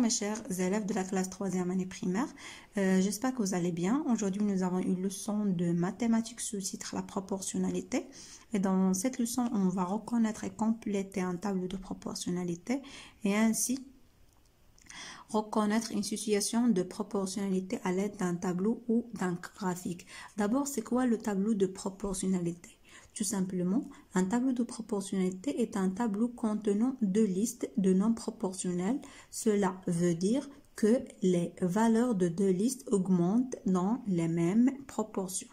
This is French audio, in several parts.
mes chers élèves de la classe 3e année primaire, j'espère que vous allez bien. Aujourd'hui, nous avons une leçon de mathématiques sous titre la proportionnalité. Et dans cette leçon, on va reconnaître et compléter un tableau de proportionnalité et ainsi reconnaître une situation de proportionnalité à l'aide d'un tableau ou d'un graphique. D'abord, c'est quoi le tableau de proportionnalité? Tout simplement, un tableau de proportionnalité est un tableau contenant deux listes de nombres proportionnels. Cela veut dire que les valeurs de deux listes augmentent dans les mêmes proportions.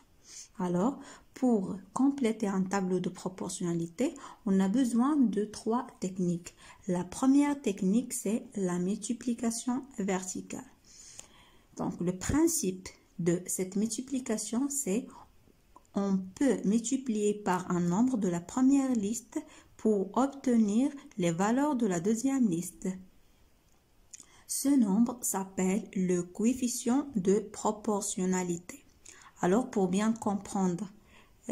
Alors, pour compléter un tableau de proportionnalité, on a besoin de trois techniques. La première technique, c'est la multiplication verticale. Donc, le principe de cette multiplication, c'est on peut multiplier par un nombre de la première liste pour obtenir les valeurs de la deuxième liste. Ce nombre s'appelle le coefficient de proportionnalité. Alors, pour bien comprendre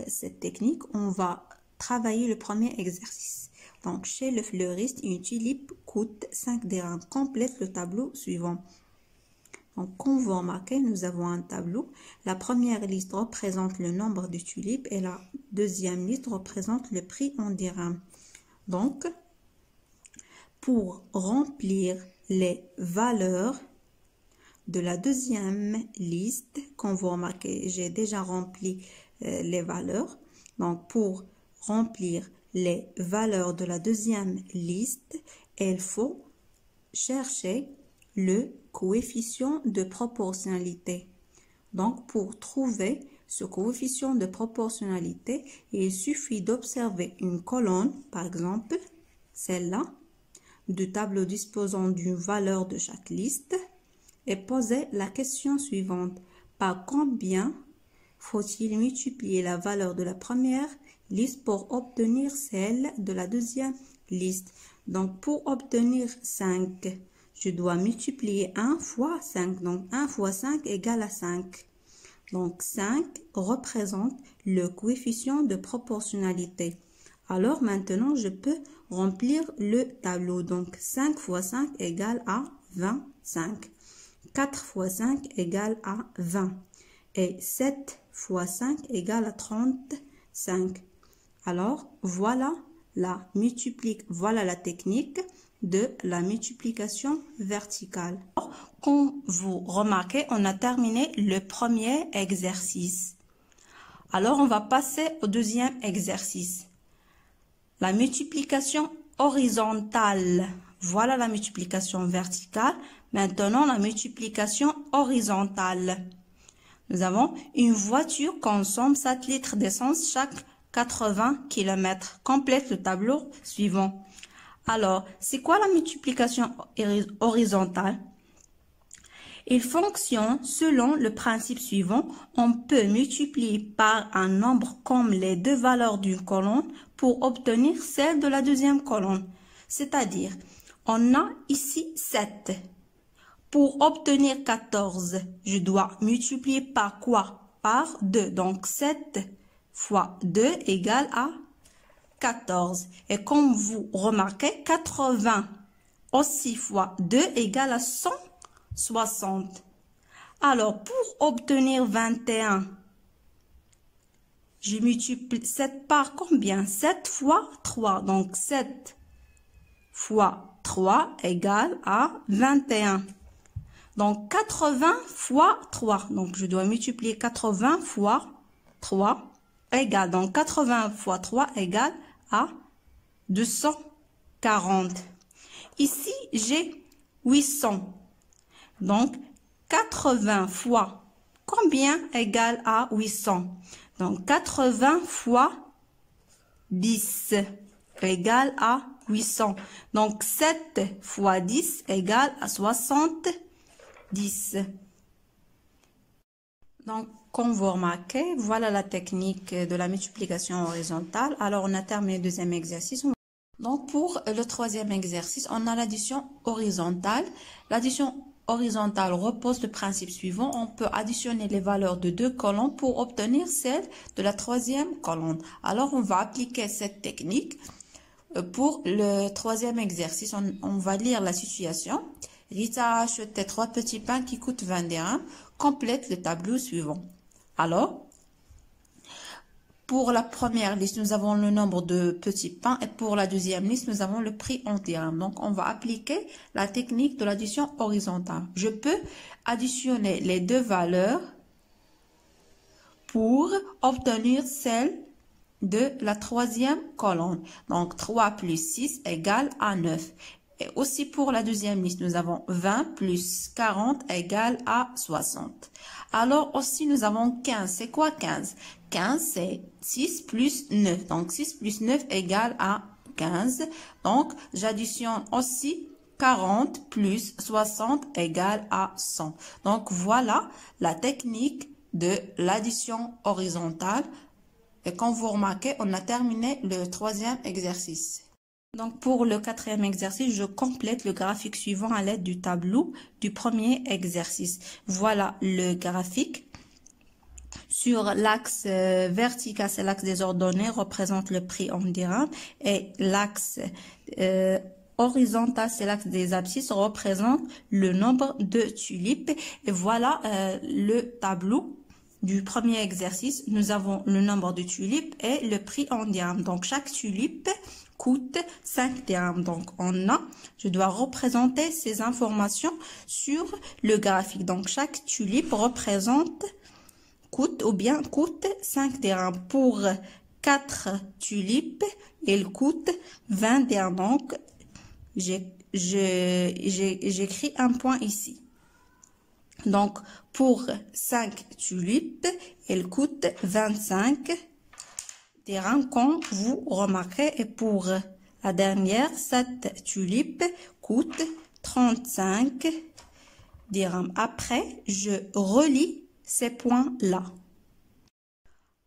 cette technique, on va travailler le premier exercice. Donc, chez le fleuriste, une tulipe coûte 5 dirhams. Complète le tableau suivant. Donc, comme vous remarquez, nous avons un tableau. La première liste représente le nombre de tulipes et la deuxième liste représente le prix en dirhams. Donc, pour remplir les valeurs de la deuxième liste, comme vous remarquez, j'ai déjà rempli les valeurs. Donc, pour remplir les valeurs de la deuxième liste, il faut chercher le coefficient de proportionnalité. Donc, pour trouver ce coefficient de proportionnalité, il suffit d'observer une colonne, par exemple, celle-là, du tableau disposant d'une valeur de chaque liste, et poser la question suivante. Par combien faut-il multiplier la valeur de la première liste pour obtenir celle de la deuxième liste? Donc, pour obtenir 5, je dois multiplier 1 fois 5. Donc, 1 fois 5 égale à 5. Donc, 5 représente le coefficient de proportionnalité. Alors, maintenant, je peux remplir le tableau. Donc, 5 fois 5 égale à 25. 4 fois 5 égale à 20. Et 7 fois 5 égale à 35. Alors, voilà la technique de la multiplication verticale. Comme vous remarquez, on a terminé le premier exercice. Alors, on va passer au deuxième exercice. La multiplication horizontale. Voilà la multiplication verticale. Maintenant, la multiplication horizontale. Nous avons une voiture consomme 7 litres d'essence chaque 80 km. Complète le tableau suivant. Alors, c'est quoi la multiplication horizontale? Il fonctionne selon le principe suivant. On peut multiplier par un nombre comme les deux valeurs d'une colonne pour obtenir celle de la deuxième colonne. C'est-à-dire, on a ici 7. Pour obtenir 14, je dois multiplier par quoi? Par 2. Donc, 7 fois 2 égale à 14. Et comme vous remarquez, 80 aussi fois 2 égale à 160. Alors, pour obtenir 21, je multiplie 7 par combien? 7 fois 3. Donc, 7 fois 3 égale à 21. Donc, 80 fois 3. Donc, je dois multiplier 80 fois 3 égale. Donc, 80 fois 3 égale à 240. Ici, j'ai 800. Donc, 80 fois combien égale à 800? Donc, 80 fois 10 égale à 800. Donc, 7 fois 10 égale à 70. Donc, comme vous remarquez, voilà la technique de la multiplication horizontale. Alors, on a terminé le deuxième exercice. Donc, pour le troisième exercice, on a l'addition horizontale. L'addition horizontale repose le principe suivant. On peut additionner les valeurs de deux colonnes pour obtenir celle de la troisième colonne. Alors, on va appliquer cette technique pour le troisième exercice. On va lire la situation. Rita a acheté 3 petits pains qui coûtent 20 dirhams. Complète le tableau suivant. Alors, pour la première liste, nous avons le nombre de petits pains et pour la deuxième liste, nous avons le prix en dirhams. Donc, on va appliquer la technique de l'addition horizontale. Je peux additionner les deux valeurs pour obtenir celle de la troisième colonne. Donc, 3 plus 6 égale à 9. Et aussi pour la deuxième liste, nous avons 20 plus 40 égale à 60. Alors aussi, nous avons 15. C'est quoi 15? 15, c'est 6 plus 9. Donc, 6 plus 9 égale à 15. Donc, j'additionne aussi 40 plus 60 égale à 100. Donc, voilà la technique de l'addition horizontale. Et comme vous remarquez, on a terminé le troisième exercice. Donc, pour le quatrième exercice, je complète le graphique suivant à l'aide du tableau du premier exercice. Voilà le graphique. Sur l'axe vertical, c'est l'axe des ordonnées, représente le prix en dirhams. Et l'axe horizontal, c'est l'axe des abscisses, représente le nombre de tulipes. Et voilà le tableau du premier exercice. Nous avons le nombre de tulipes et le prix en dirhams. Donc, chaque tulipe coûte 5 dirhams. Donc, je dois représenter ces informations sur le graphique. Donc, chaque tulipe coûte 5 dirhams. Pour 4 tulipes, il coûte 20 dirhams. Donc, j'écris un point ici. Donc, pour 5 tulipes, il coûte 25 dirhams, comme vous remarquez. Et pour la dernière, cette tulipe coûte 35 dirhams. Après, je relie ces points-là.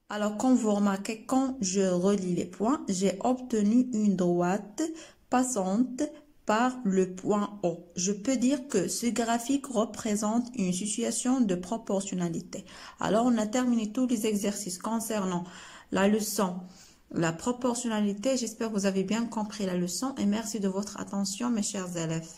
Alors, comme vous remarquez, quand je relie les points, j'ai obtenu une droite passante par le point O. Je peux dire que ce graphique représente une situation de proportionnalité. Alors, on a terminé tous les exercices concernant la leçon, la proportionnalité. J'espère que vous avez bien compris la leçon et merci de votre attention, mes chers élèves.